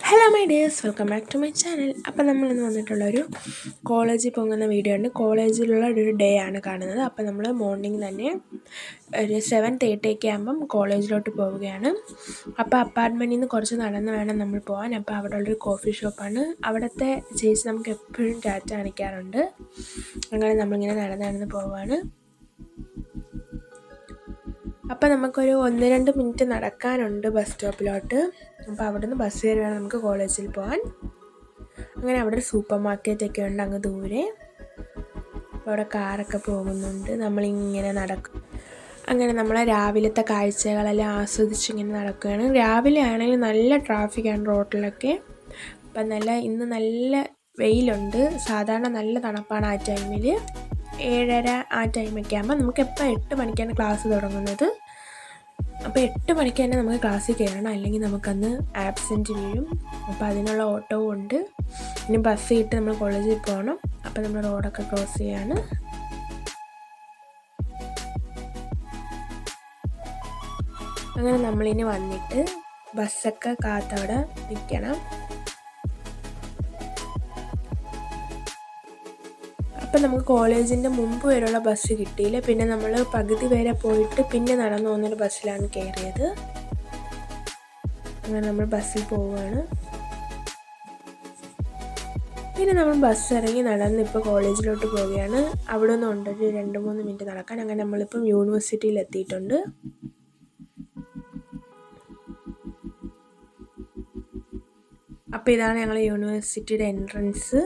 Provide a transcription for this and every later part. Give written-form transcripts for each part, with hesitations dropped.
Hello my dears, welcome back to my channel. അപ്പം നമ്മളിന്ന് വന്നിട്ടുള്ളൊരു കോളേജിൽ പോകുന്ന വീഡിയോ ഉണ്ട്. കോളേജിലുള്ള ഒരു ഡേ ആണ് കാണുന്നത്. അപ്പം നമ്മൾ മോർണിംഗ് തന്നെ ഒരു 7:30 ആകുമ്പം കോളേജിലോട്ട് പോവുകയാണ്. അപ്പോൾ അപ്പാർട്ട്മെൻറ്റിൽ നിന്ന് കുറച്ച് നടന്ന് വേണം നമ്മൾ പോകാൻ. അപ്പോൾ അവിടെ ഉള്ളൊരു കോഫി ഷോപ്പാണ്. അവിടുത്തെ ചേച്ചി നമുക്ക് എപ്പോഴും ടാറ്റ കാണിക്കാറുണ്ട്. അങ്ങനെ നമ്മളിങ്ങനെ നടന്ന് പോവുകയാണ്. അപ്പോൾ നമുക്കൊരു 1-2 മിനിറ്റ് നടക്കാനുണ്ട് ബസ് സ്റ്റോപ്പിലോട്ട്. അപ്പോൾ അവിടെ നിന്ന് ബസ് കയറി വേണം നമുക്ക് കോളേജിൽ പോകാൻ. അങ്ങനെ അവിടെ ഒരു സൂപ്പർ മാർക്കറ്റൊക്കെ ഉണ്ട് അങ്ങ് ദൂരെ. അവിടെ കാറൊക്കെ പോകുന്നുണ്ട്. നമ്മളിങ്ങനെ നടക്കും. അങ്ങനെ നമ്മൾ രാവിലത്തെ കാഴ്ചകളെല്ലാം ആസ്വദിച്ചിങ്ങനെ നടക്കുകയാണ്. രാവിലെ ആണെങ്കിൽ നല്ല ട്രാഫിക്കാണ് റോഡിലൊക്കെ. അപ്പം ഇന്ന് നല്ല വെയിലുണ്ട്. സാധാരണ നല്ല തണുപ്പാണ് ആ ടൈമിൽ. 7:30 ആ ടൈമൊക്കെ ആകുമ്പോൾ നമുക്ക് എപ്പോൾ 8 മണിക്കാണ് ക്ലാസ് തുടങ്ങുന്നത്. അപ്പോൾ 8 മണിക്ക് തന്നെ നമുക്ക് ക്ലാസ്സിൽ കയറണം, അല്ലെങ്കിൽ നമുക്കന്ന് ആബ്സെൻറ്റ് വീഴും. അപ്പോൾ അതിനുള്ള ഓട്ടവും ഉണ്ട്. ഇനി ബസ് കിട്ടി നമ്മൾ കോളേജിൽ പോകണം. അപ്പോൾ നമ്മൾ റോഡൊക്കെ ക്രോസ് ചെയ്യാണ്. അങ്ങനെ നമ്മളിനി വന്നിട്ട് ബസ്സൊക്കെ കാത്തവിടെ നിൽക്കണം. അപ്പം നമുക്ക് കോളേജിൻ്റെ മുമ്പ് വരെയുള്ള ബസ് കിട്ടിയില്ല. പിന്നെ നമ്മൾ പകുതി വരെ പോയിട്ട് പിന്നെ നടന്നു പോകുന്നൊരു ബസ്സിലാണ് കയറിയത്. അങ്ങനെ നമ്മൾ ബസ്സിൽ പോവുകയാണ്. പിന്നെ നമ്മൾ ബസ് ഇറങ്ങി നടന്ന് ഇപ്പോൾ കോളേജിലോട്ട് പോവുകയാണ്. അവിടെ നിന്ന് ഉണ്ടൊരു 2-3 മിനിറ്റ് നടക്കാൻ. അങ്ങനെ നമ്മളിപ്പം യൂണിവേഴ്സിറ്റിയിൽ എത്തിയിട്ടുണ്ട്. അപ്പോൾ ഇതാണ് ഞങ്ങൾ യൂണിവേഴ്സിറ്റിയുടെ എൻട്രൻസ്.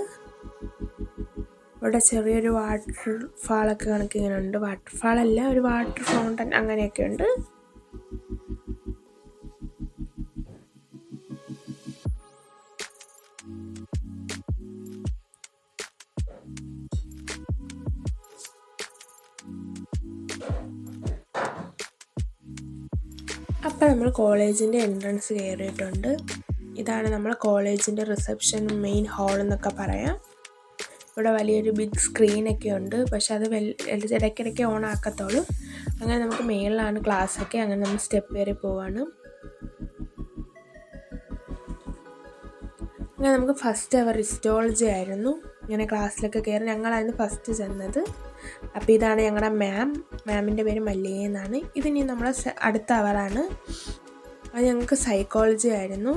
ഇവിടെ ചെറിയൊരു വാട്ടർ ഫാളൊക്കെ കണക്കിങ്ങനെ ഉണ്ട്. വാട്ടർ ഫാളല്ല, ഒരു വാട്ടർ ഫൗണ്ടൻ അങ്ങനെയൊക്കെ ഉണ്ട്. അപ്പം നമ്മൾ കോളേജിൻ്റെ എൻട്രൻസ് കയറിയിട്ടുണ്ട്. ഇതാണ് നമ്മൾ കോളേജിൻ്റെ റിസപ്ഷൻ, മെയിൻ ഹാൾ എന്നൊക്കെ പറയാം. ഇവിടെ വലിയൊരു ബിഗ് സ്ക്രീനൊക്കെ ഉണ്ട്. പക്ഷെ അത് ഇടയ്ക്കിടയ്ക്ക് ഓൺ ആക്കത്തുള്ളൂ. അങ്ങനെ നമുക്ക് മേളിലാണ് ക്ലാസ്സൊക്കെ. അങ്ങനെ നമ്മൾ സ്റ്റെപ്പ് കയറി പോവാണ്. അങ്ങനെ നമുക്ക് ഫസ്റ്റ് അവർ ഹിസ്റ്റോളജി ആയിരുന്നു. ഇങ്ങനെ ക്ലാസ്സിലൊക്കെ കയറി ഞങ്ങളായിരുന്നു ഫസ്റ്റ് ചെന്നത്. അപ്പോൾ ഇതാണ് ഞങ്ങളുടെ മാമിൻ്റെ പേര് മല്ലിക എന്നാണ്. ഇതിനി നമ്മളെ അടുത്ത അവറാണ്. അത് ഞങ്ങൾക്ക് സൈക്കോളജി ആയിരുന്നു.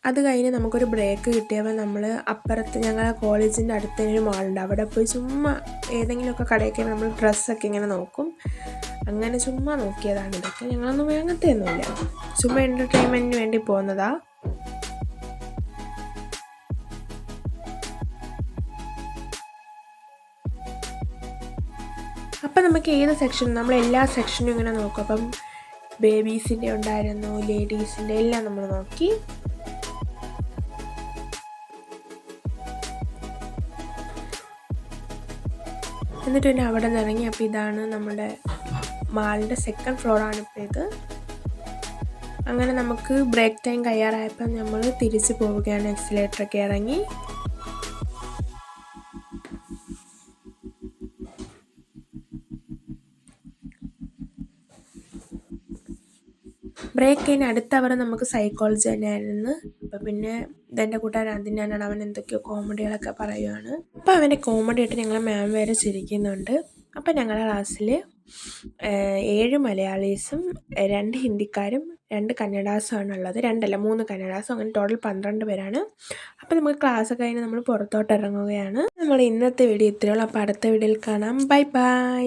അത് കഴിഞ്ഞ് നമുക്കൊരു ബ്രേക്ക് കിട്ടിയപ്പോൾ നമ്മൾ അപ്പുറത്ത് ഞങ്ങളുടെ കോളേജിൻ്റെ അടുത്ത് തന്നെ ഒരു മാളുണ്ട്. അവിടെ പോയി ചുമ്മാ ഏതെങ്കിലുമൊക്കെ കടയൊക്കെ നമ്മൾ ഡ്രസ്സൊക്കെ ഇങ്ങനെ നോക്കും. അങ്ങനെ ചുമ്മാ നോക്കിയതാണ് ഇതൊക്കെ. ഞങ്ങളൊന്നും വേങ്ങത്തെ ഒന്നുമില്ല, ചുമ്മാ എൻ്റർടൈൻമെൻറ്റിന് വേണ്ടി പോകുന്നതാ. അപ്പം നമുക്ക് ഏത് സെക്ഷൻ, നമ്മൾ എല്ലാ സെക്ഷനും ഇങ്ങനെ നോക്കും. അപ്പം ബേബീസിൻ്റെ ഉണ്ടായിരുന്നു, ലേഡീസിൻ്റെ എല്ലാം നമ്മൾ നോക്കി. എന്നിട്ട് പിന്നെ അവിടെ നിന്ന് ഇറങ്ങി. അപ്പോൾ ഇതാണ് നമ്മുടെ മാളിൻ്റെ 2nd ഫ്ലോറാണ് ഇപ്പോൾ ഇത്. അങ്ങനെ നമുക്ക് ബ്രേക്ക് ടൈം കഴിയാറായപ്പോൾ നമ്മൾ തിരിച്ച് പോവുകയാണ്. എക്സിലേറ്ററൊക്കെ ഇറങ്ങി. ബ്രേക്ക് കഴിഞ്ഞ് അടുത്ത അവർ നമുക്ക് സൈക്കോളജി തന്നെയായിരുന്നു. അപ്പം പിന്നെ ഇതെൻ്റെ കൂട്ടുകാരൻ അതിനാണ്, അവൻ എന്തൊക്കെയോ കോമഡികളൊക്കെ പറയുകയാണ്. അപ്പോൾ അവൻ്റെ കോമഡി ആയിട്ട് ഞങ്ങൾ മാം വരെ ചിരിക്കുന്നുണ്ട്. അപ്പം ഞങ്ങളുടെ ക്ലാസ്സിൽ 7 മലയാളീസും 2 ഹിന്ദിക്കാരും 2 കന്നഡാസുമാണ് ഉള്ളത്. 3 കന്നഡാസും. അങ്ങനെ ടോട്ടൽ 12 പേരാണ്. അപ്പോൾ നമുക്ക് ക്ലാസ്സൊക്കെ കഴിഞ്ഞ് നമ്മൾ പുറത്തോട്ട് ഇറങ്ങുകയാണ്. നമ്മൾ ഇന്നത്തെ വീഡിയോ ഇത്രയുള്ളൂ. അപ്പോൾ അടുത്ത വീഡിയോയിൽ കാണാം. Bye bye.